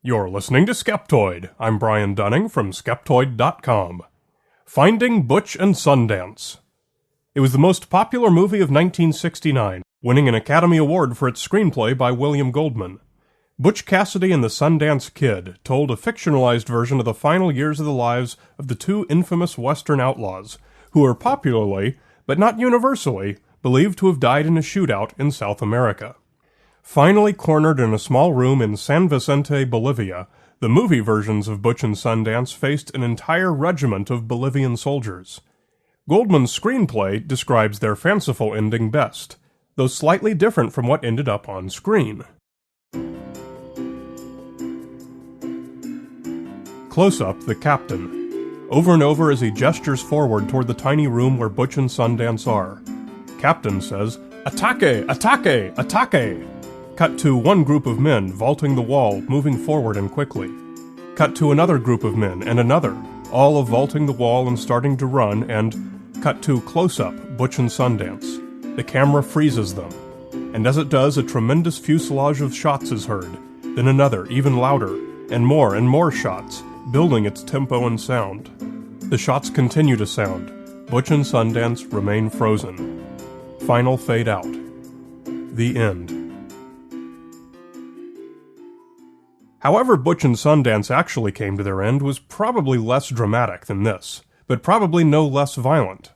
You're listening to Skeptoid. I'm Brian Dunning from Skeptoid.com. Finding Butch and Sundance. It was the most popular movie of 1969, winning an Academy Award for its screenplay by William Goldman. Butch Cassidy and the Sundance Kid told a fictionalized version of the final years of the lives of the two infamous Western outlaws, who are popularly, but not universally, believed to have died in a shootout in South America. Finally cornered in a small room in San Vicente, Bolivia, the movie versions of Butch and Sundance faced an entire regiment of Bolivian soldiers. Goldman's screenplay describes their fanciful ending best, though slightly different from what ended up on screen. Close-up, the captain. Over and over as he gestures forward toward the tiny room where Butch and Sundance are. Captain says, "Ataque! Ataque! Ataque!" Cut to one group of men vaulting the wall, moving forward and quickly. Cut to another group of men and another, all of vaulting the wall and starting to run, and cut to close-up, Butch and Sundance. The camera freezes them, and as it does, a tremendous fuselage of shots is heard, then another, even louder, and more shots, building its tempo and sound. The shots continue to sound. Butch and Sundance remain frozen. Final fade out. The end. However Butch and Sundance actually came to their end was probably less dramatic than this, but probably no less violent.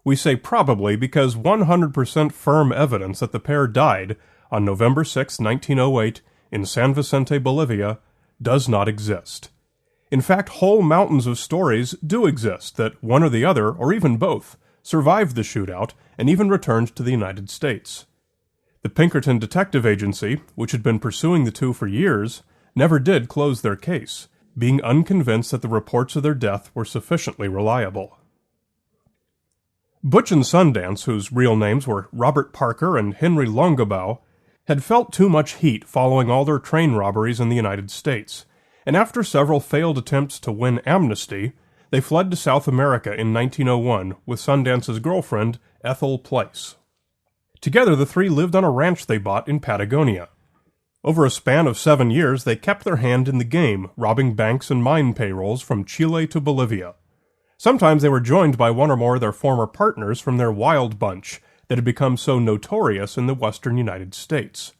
We say probably because 100% firm evidence that the pair died on November 6, 1908, in San Vicente, Bolivia, does not exist. In fact, whole mountains of stories do exist that one or the other, or even both, survived the shootout and even returned to the United States. The Pinkerton Detective Agency, which had been pursuing the two for years, never did close their case, being unconvinced that the reports of their death were sufficiently reliable. Butch and Sundance, whose real names were Robert Parker and Henry Longabaugh, had felt too much heat following all their train robberies in the United States, and after several failed attempts to win amnesty, they fled to South America in 1901 with Sundance's girlfriend, Ethel Place. Together the three lived on a ranch they bought in Patagonia. Over a span of 7 years, they kept their hand in the game, robbing banks and mine payrolls from Chile to Bolivia. Sometimes they were joined by one or more of their former partners from their wild bunch that had become so notorious in the western United States.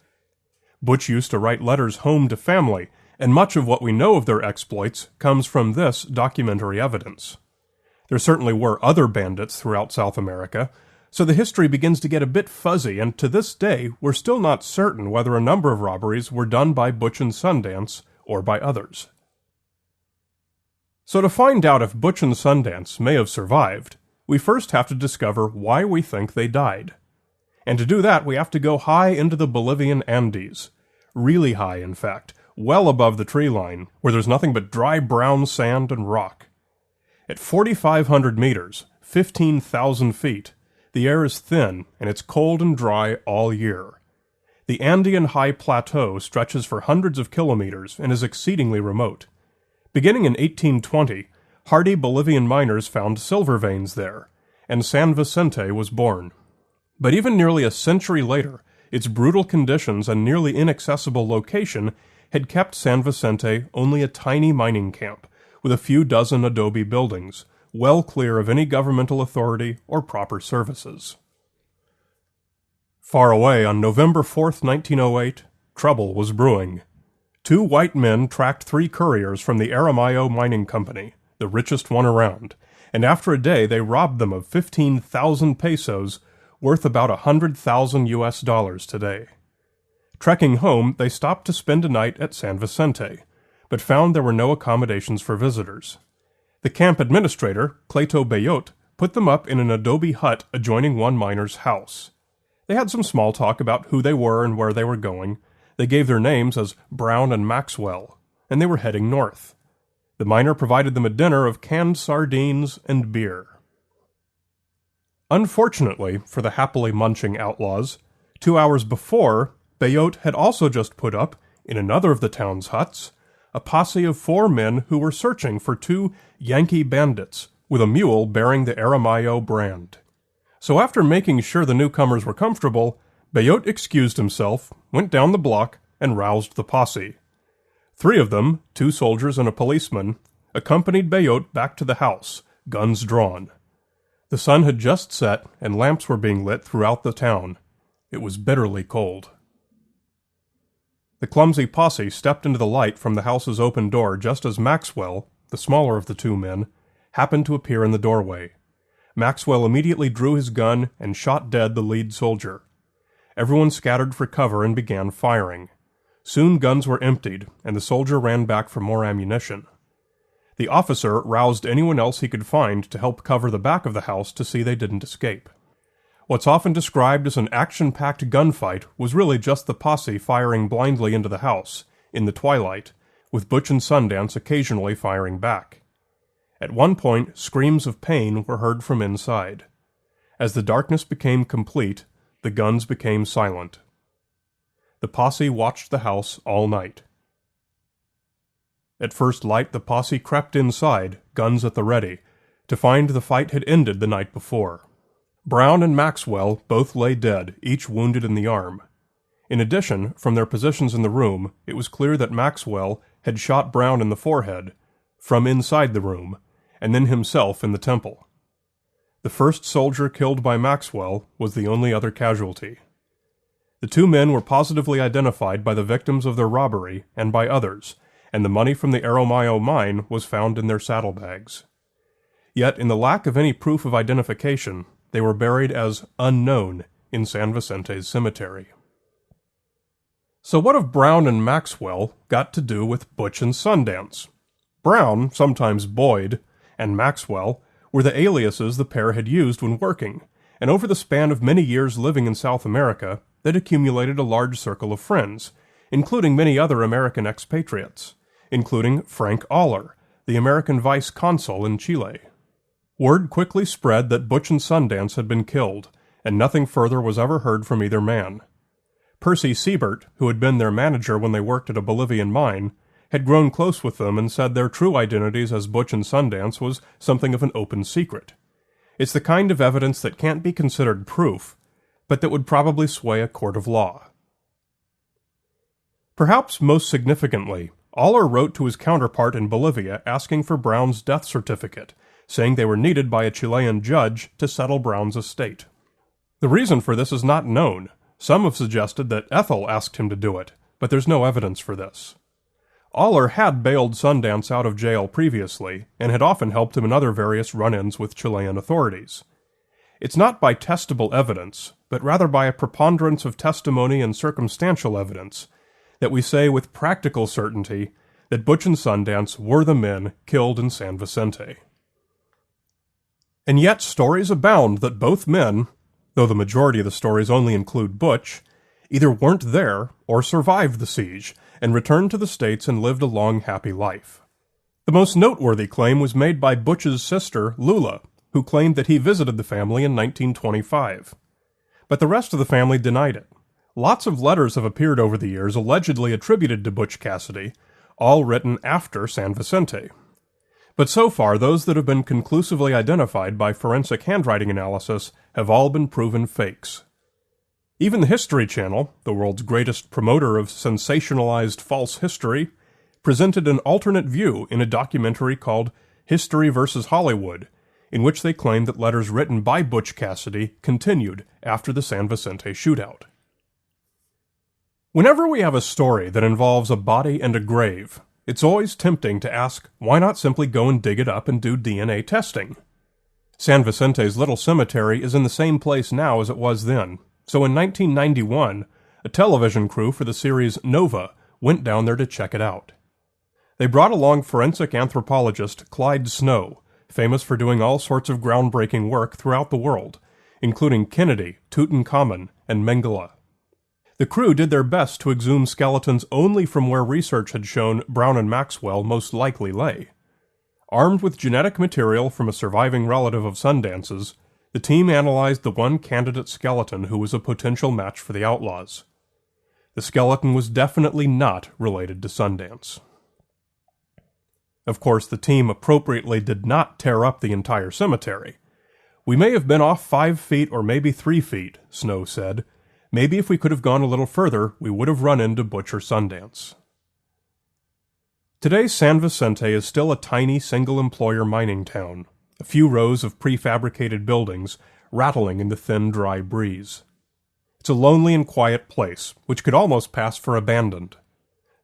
Butch used to write letters home to family, and much of what we know of their exploits comes from this documentary evidence. There certainly were other bandits throughout South America, so the history begins to get a bit fuzzy, and to this day, we're still not certain whether a number of robberies were done by Butch and Sundance or by others. So to find out if Butch and Sundance may have survived, we first have to discover why we think they died. And to do that, we have to go high into the Bolivian Andes. Really high, in fact, well above the tree line, where there's nothing but dry brown sand and rock. At 4,500 meters, 15,000 feet, the air is thin, and it's cold and dry all year. The Andean high plateau stretches for hundreds of kilometers and is exceedingly remote. Beginning in 1820, hardy Bolivian miners found silver veins there, and San Vicente was born. But even nearly a century later, its brutal conditions and nearly inaccessible location had kept San Vicente only a tiny mining camp, with a few dozen adobe buildings, well clear of any governmental authority or proper services. Far away on November 4th, 1908, trouble was brewing. 2 white men tracked 3 couriers from the Aramayo Mining Company, the richest one around, and after a day they robbed them of 15,000 pesos, worth about $100,000 today. Trekking home, they stopped to spend a night at San Vicente, but found there were no accommodations for visitors. The camp administrator, Cleto Bayot, put them up in an adobe hut adjoining one miner's house. They had some small talk about who they were and where they were going. They gave their names as Brown and Maxwell, and they were heading north. The miner provided them a dinner of canned sardines and beer. Unfortunately for the happily munching outlaws, 2 hours before, Bayot had also just put up, in another of the town's huts, a posse of 4 men who were searching for 2 Yankee bandits with a mule bearing the Aramayo brand. So after making sure the newcomers were comfortable, Bayot excused himself, went down the block, and roused the posse. 3 of them, 2 soldiers and a policeman, accompanied Bayot back to the house, guns drawn. The sun had just set, and lamps were being lit throughout the town. It was bitterly cold. The clumsy posse stepped into the light from the house's open door just as Maxwell, the smaller of the 2 men, happened to appear in the doorway. Maxwell immediately drew his gun and shot dead the lead soldier. Everyone scattered for cover and began firing. Soon guns were emptied, and the soldier ran back for more ammunition. The officer roused anyone else he could find to help cover the back of the house to see they didn't escape. What's often described as an action-packed gunfight was really just the posse firing blindly into the house, in the twilight, with Butch and Sundance occasionally firing back. At one point, screams of pain were heard from inside. As the darkness became complete, the guns became silent. The posse watched the house all night. At first light, the posse crept inside, guns at the ready, to find the fight had ended the night before. Brown and Maxwell both lay dead, each wounded in the arm. In addition, from their positions in the room, it was clear that Maxwell had shot Brown in the forehead, from inside the room, and then himself in the temple. The first soldier killed by Maxwell was the only other casualty. The 2 men were positively identified by the victims of their robbery and by others, and the money from the Arromayo mine was found in their saddlebags. Yet, in the lack of any proof of identification, they were buried as unknown in San Vicente's cemetery. So what have Brown and Maxwell got to do with Butch and Sundance? Brown, sometimes Boyd, and Maxwell were the aliases the pair had used when working, and over the span of many years living in South America, they'd accumulated a large circle of friends, including many other American expatriates, including Frank Aller, the American vice consul in Chile. Word quickly spread that Butch and Sundance had been killed, and nothing further was ever heard from either man. Percy Siebert, who had been their manager when they worked at a Bolivian mine, had grown close with them and said their true identities as Butch and Sundance was something of an open secret. It's the kind of evidence that can't be considered proof, but that would probably sway a court of law. Perhaps most significantly, Aller wrote to his counterpart in Bolivia asking for Brown's death certificate, saying they were needed by a Chilean judge to settle Brown's estate. The reason for this is not known. Some have suggested that Ethel asked him to do it, but there's no evidence for this. Aller had bailed Sundance out of jail previously, and had often helped him in other various run-ins with Chilean authorities. It's not by testable evidence, but rather by a preponderance of testimony and circumstantial evidence, that we say with practical certainty that Butch and Sundance were the men killed in San Vicente. And yet stories abound that both men, though the majority of the stories only include Butch, either weren't there or survived the siege, and returned to the States and lived a long, happy life. The most noteworthy claim was made by Butch's sister, Lula, who claimed that he visited the family in 1925. But the rest of the family denied it. Lots of letters have appeared over the years allegedly attributed to Butch Cassidy, all written after San Vicente. But so far, those that have been conclusively identified by forensic handwriting analysis have all been proven fakes. Even the History Channel, the world's greatest promoter of sensationalized false history, presented an alternate view in a documentary called History vs. Hollywood, in which they claimed that letters written by Butch Cassidy continued after the San Vicente shootout. Whenever we have a story that involves a body and a grave, it's always tempting to ask, why not simply go and dig it up and do DNA testing? San Vicente's little cemetery is in the same place now as it was then, so in 1991, a television crew for the series Nova went down there to check it out. They brought along forensic anthropologist Clyde Snow, famous for doing all sorts of groundbreaking work throughout the world, including Kennedy, Tutankhamun, and Mengele. The crew did their best to exhume skeletons only from where research had shown Brown and Maxwell most likely lay. Armed with genetic material from a surviving relative of Sundance's, the team analyzed the one candidate skeleton who was a potential match for the outlaws. The skeleton was definitely not related to Sundance. Of course, the team appropriately did not tear up the entire cemetery. "We may have been off 5 feet or maybe 3 feet, Snow said. Maybe if we could have gone a little further, we would have run into Butch or Sundance. Today, San Vicente is still a tiny single-employer mining town, a few rows of prefabricated buildings rattling in the thin, dry breeze. It's a lonely and quiet place, which could almost pass for abandoned.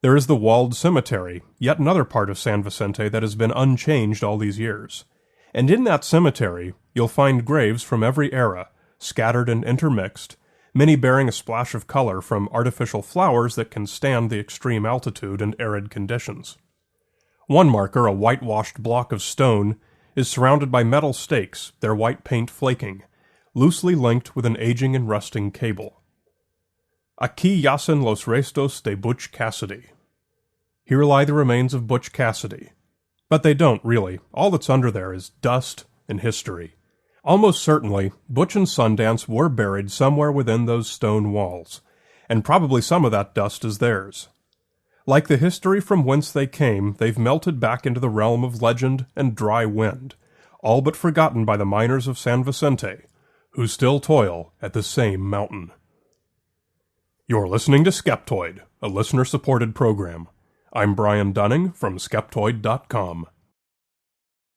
There is the walled cemetery, yet another part of San Vicente that has been unchanged all these years. And in that cemetery, you'll find graves from every era, scattered and intermixed, many bearing a splash of color from artificial flowers that can stand the extreme altitude and arid conditions. One marker, a whitewashed block of stone, is surrounded by metal stakes, their white paint flaking, loosely linked with an aging and rusting cable. Aquí yacen los restos de Butch Cassidy. Here lie the remains of Butch Cassidy. But they don't, really. All that's under there is dust and history. Almost certainly, Butch and Sundance were buried somewhere within those stone walls, and probably some of that dust is theirs. Like the history from whence they came, they've melted back into the realm of legend and dry wind, all but forgotten by the miners of San Vicente, who still toil at the same mountain. You're listening to Skeptoid, a listener-supported program. I'm Brian Dunning from Skeptoid.com.